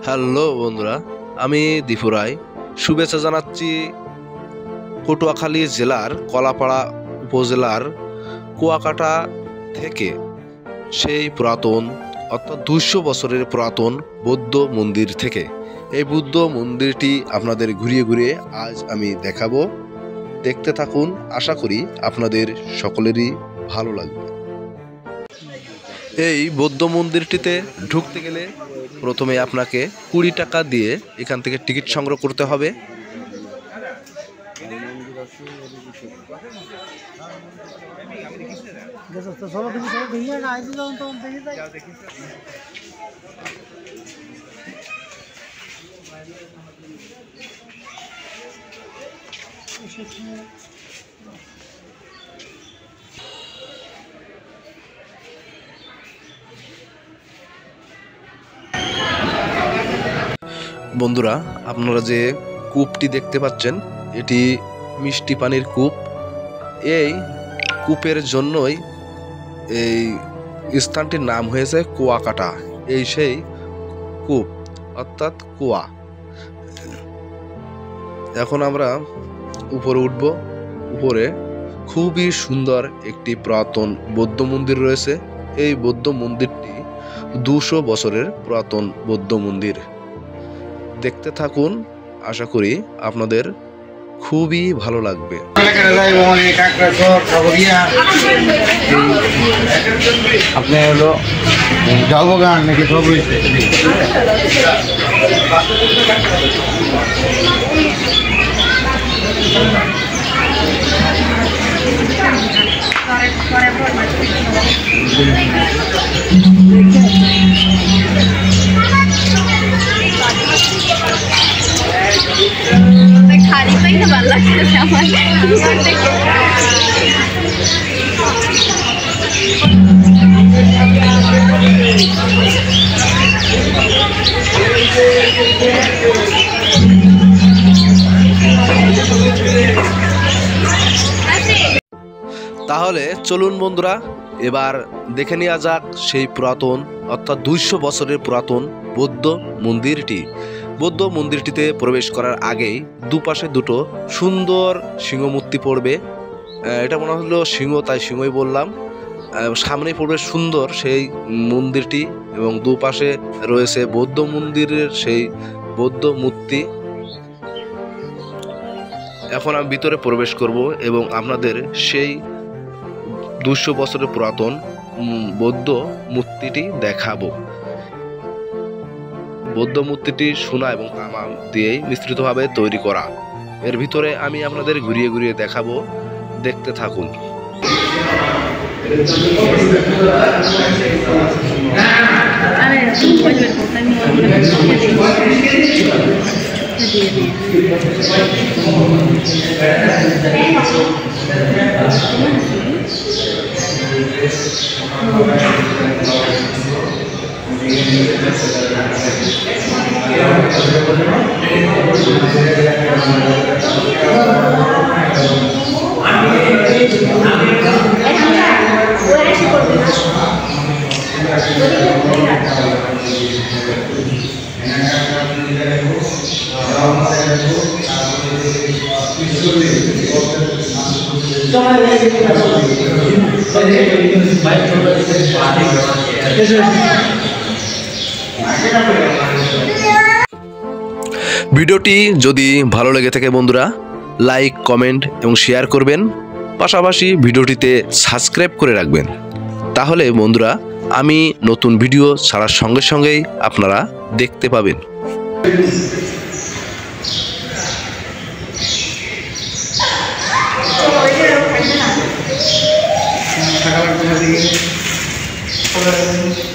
Hello বন্ধুরা, আমি দীপু রায় শুভেচ্ছা জানাচ্ছি পটুয়াখালী জেলার কলাপাড়া উপজেলার কুয়াকাটা থেকে। সেই পুরাতন অর্থাৎ 200 বছরের পুরাতন বৌদ্ধ মন্দির থেকে এই বৌদ্ধ মন্দিরটি আপনাদের ঘুরিয়ে ঘুরিয়ে আজ আমি দেখাবো। দেখতে থাকুন, আশা করি আপনাদের সকলেরই ভালো লাগবে। এই বৌদ্ধ মন্দিরটিতে ঢুকতে গেলে প্রথমে আপনাকে 20 টাকা দিয়ে এখান থেকে টিকিট সংগ্রহ করতে হবে। বন্ধুরা, আপনারা যে কূপটি দেখতে পাচ্ছেন এটি মিষ্টি পানির কূপ। এই কূপের জন্যই এই স্থানটির নাম হয়েছে কুয়াকাটা। এই সেই কূপ অর্থাৎ কুয়া। এখন আমরা উপরে উঠব। উপরে খুবই সুন্দর একটি পুরাতন বৌদ্ধ মন্দির রয়েছে। এই বৌদ্ধ মন্দিরটি 200 বছরের পুরাতন বৌদ্ধ মন্দির। দেখতে থাকুন, আশা করি আপনাদের খুবই ভালো লাগবে। আপনি হলো যাবো গান নাকি সব খালি পাই না, ভালো লাগছে আমার। তাহলে চলুন বন্ধুরা, এবার দেখে নেওয়া যাক সেই পুরাতন অর্থাৎ 200 বছরের পুরাতন বৌদ্ধ মন্দিরটি। বৌদ্ধ মন্দিরটিতে প্রবেশ করার আগেই দুপাশে দুটো সুন্দর সিংহমূর্তি পড়বে। এটা মনে হলো সিংহ, তাই সিংহই বললাম। সামনে পড়বে সুন্দর সেই মন্দিরটি এবং দুপাশে রয়েছে বৌদ্ধ মন্দিরের সেই বৌদ্ধ মূর্তি। এখন আমি ভিতরে প্রবেশ করব এবং আপনাদের সেই 200 বছরের পুরাতন বৌদ্ধ মূর্তিটি দেখাবো। বৌদ্ধ মূর্তিটি সোনা এবং তামা দিয়েই মিশ্রিতভাবে তৈরি করা। এর ভিতরে আমি আপনাদের ঘুরিয়ে ঘুরিয়ে দেখাবো, দেখতে থাকুন। ভিডিওটি যদি ভালো লেগে থাকে বন্ধুরা, লাইক, কমেন্ট এবং শেয়ার করবেন। পাশাপাশি ভিডিওটিতে সাবস্ক্রাইব করে রাখবেন। তাহলে বন্ধুরা, আমি নতুন ভিডিও ছাড়ার সঙ্গে সঙ্গেই আপনারা দেখতে পাবেন। সকাল